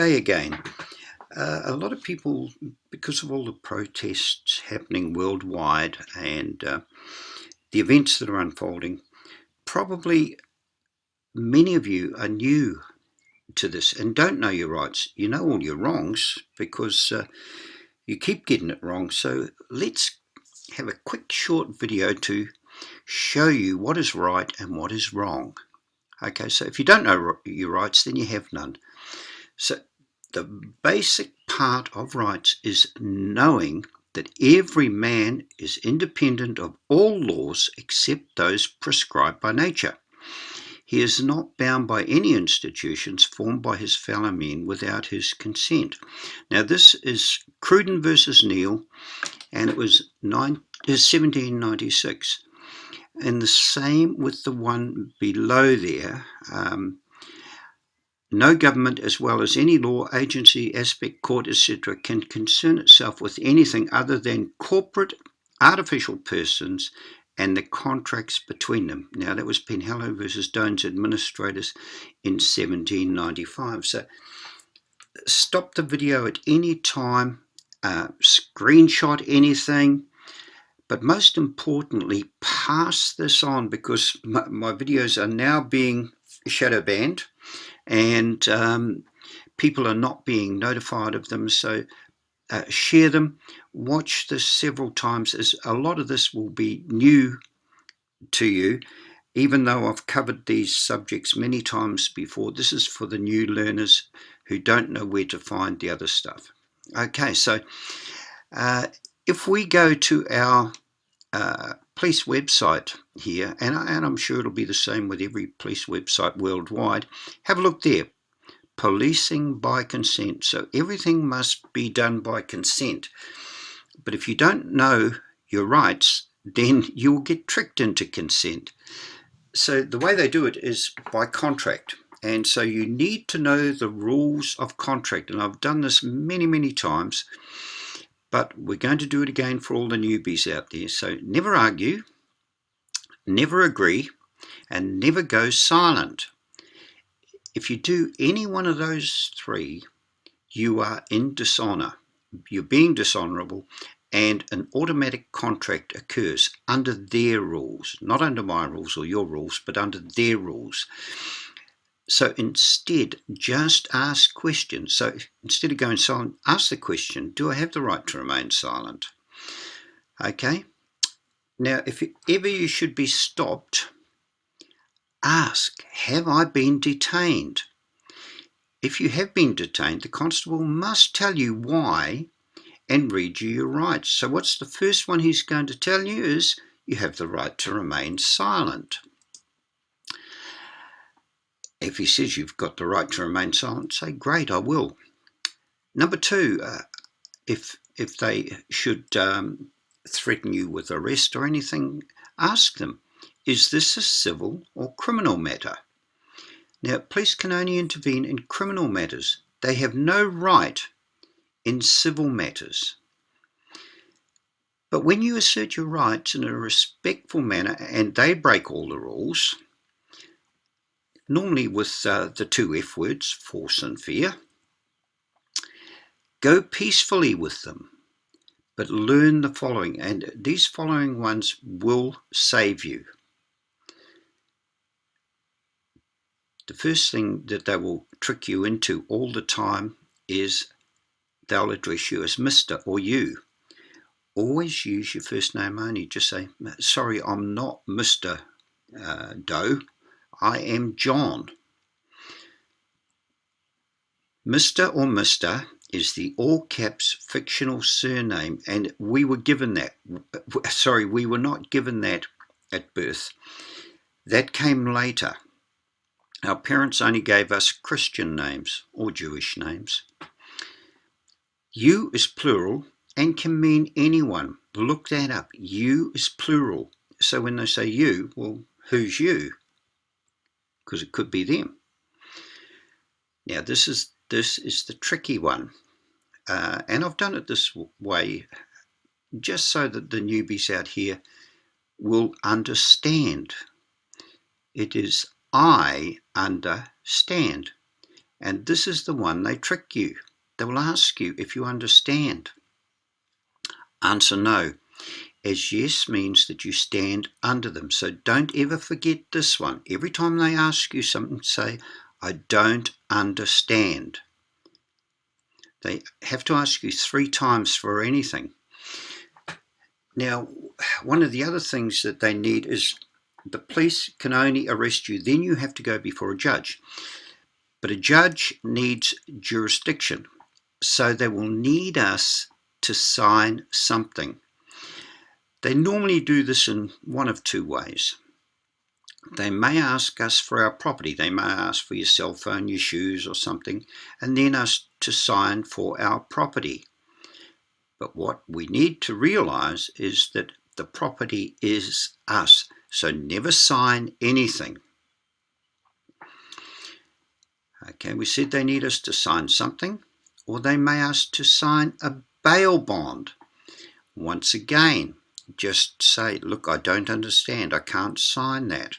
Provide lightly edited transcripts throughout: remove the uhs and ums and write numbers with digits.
today again. A lot of people, because of all the protests happening worldwide and the events that are unfolding, probably many of you are new to this and don't know your rights. You know all your wrongs because you keep getting it wrong. So let's have a quick short video to show you what is right and what is wrong. Okay, so if you don't know your rights, then you have none. So the basic part of rights is knowing that every man is independent of all laws except those prescribed by nature. He is not bound by any institutions formed by his fellow men without his consent. Now this is Cruden versus Neal, and it was 1796. And the same with the one below there. No government, as well as any law, agency, aspect, court, etc., can concern itself with anything other than corporate artificial persons and the contracts between them. Now, that was Penhallow versus Doan's Administrators in 1795. So stop the video at any time, screenshot anything, but most importantly, pass this on, because my videos are now being shadow banned and people are not being notified of them. So share them, watch this several times, as a lot of this will be new to you, even though I've covered these subjects many times before. This is for the new learners who don't know where to find the other stuff. Okay, so if we go to our police website here, and I'm sure it'll be the same with every police website worldwide, have a look there. Policing by consent. So everything must be done by consent. But if you don't know your rights, then you will get tricked into consent. So the way they do it is by contract. And so you need to know the rules of contract. And I've done this many times, but we're going to do it again for all the newbies out there. So never argue, never agree, and never go silent. If you do any one of those three, you are in dishonor. You're being dishonorable, and an automatic contract occurs under their rules, not under my rules or your rules, but under their rules. So instead, just ask questions. So instead of going silent, ask the question, do I have the right to remain silent? Okay. Now, if ever you should be stopped, ask, have I been detained? If you have been detained, the constable must tell you why and read you your rights. So what's the first one he's going to tell you is you have the right to remain silent. If he says you've got the right to remain silent, say, great, I will. Number two, if they should threaten you with arrest or anything, ask them, is this a civil or criminal matter? Now, police can only intervene in criminal matters. They have no right in civil matters. But when you assert your rights in a respectful manner and they break all the rules, normally with the two F words, force and fear, go peacefully with them, but learn the following, and these following ones will save you. The first thing that they will trick you into all the time is they'll address you as Mr. or you. Always use your first name only. Just say, sorry, I'm not Mr. Doe. I am John. Mr. or Mr. is the all caps fictional surname, and we were given that. Sorry, we were not given that at birth. That came later. Our parents only gave us Christian names or Jewish names. You is plural and can mean anyone. Look that up. You is plural. So when they say you, well, who's you? Because it could be them. Now this is the tricky one. And I've done it this way just so that the newbies out here will understand. It is I understand. And this is the one they trick you. They will ask you if you understand. Answer no, as yes means that you stand under them. So don't ever forget this one. Every time they ask you something, say, I don't understand. They have to ask you 3 times for anything. Now, one of the other things that they need is the police can only arrest you, then you have to go before a judge. But a judge needs jurisdiction, so they will need us to sign something. They normally do this in one of 2 ways. They may ask us for our property. They may ask for your cell phone, your shoes or something, and then us to sign for our property. But what we need to realize is that the property is us. So never sign anything. Okay, we said they need us to sign something, or they may ask to sign a bail bond. Once again, just say, look, I don't understand. I can't sign that.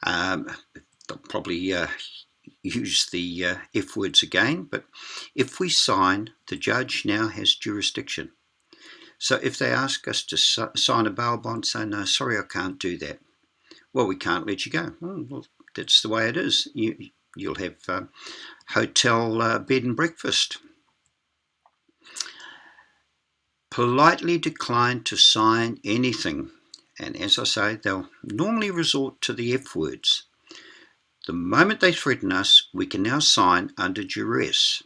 They'll probably use the F words again, but if we sign, the judge now has jurisdiction. So if they ask us to sign a bail bond, say, no, sorry, I can't do that. Well, we can't let you go. Well, that's the way it is. You'll have hotel bed and breakfast. Politely decline to sign anything. And as I say, they'll normally resort to the F words. The moment they threaten us, we can now sign under duress.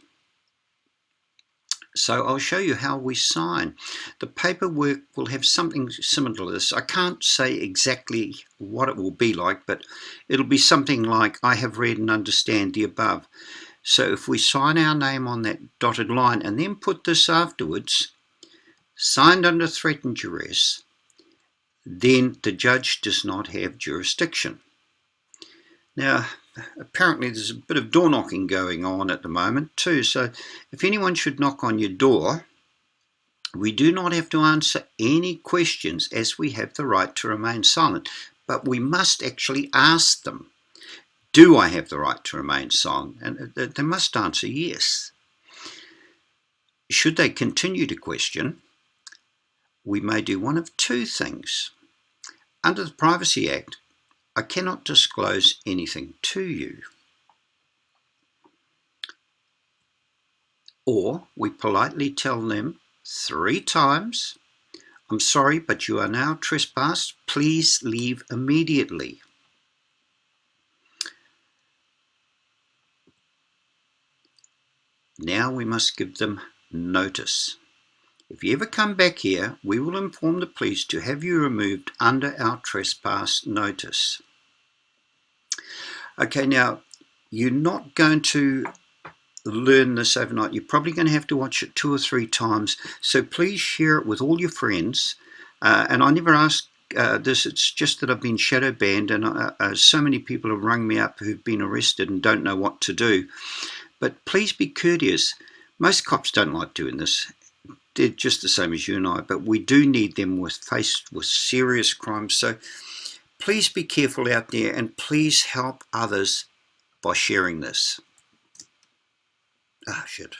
So I'll show you how we sign. The paperwork will have something similar to this. I can't say exactly what it will be like, but it'll be something like, I have read and understand the above. So if we sign our name on that dotted line and then put this afterwards, signed under threat and duress, then the judge does not have jurisdiction. Now, apparently there's a bit of door knocking going on at the moment too, so if anyone should knock on your door, we do not have to answer any questions as we have the right to remain silent, but we must actually ask them, do I have the right to remain silent? And they must answer yes. Should they continue to question, we may do one of 2 things. Under the Privacy Act, I cannot disclose anything to you. Or we politely tell them 3 times, I'm sorry, but you are now trespassed. Please leave immediately. Now we must give them notice. If you ever come back here, we will inform the police to have you removed under our trespass notice. Okay, now you're not going to learn this overnight. You're probably going to have to watch it 2 or 3 times. So please share it with all your friends. And I never ask this. It's just that I've been shadow banned, and so many people have rung me up who've been arrested and don't know what to do. But please be courteous. Most cops don't like doing this. They're just the same as you and I, but we do need them faced with serious crimes. So please be careful out there, and please help others by sharing this. Ah, shit.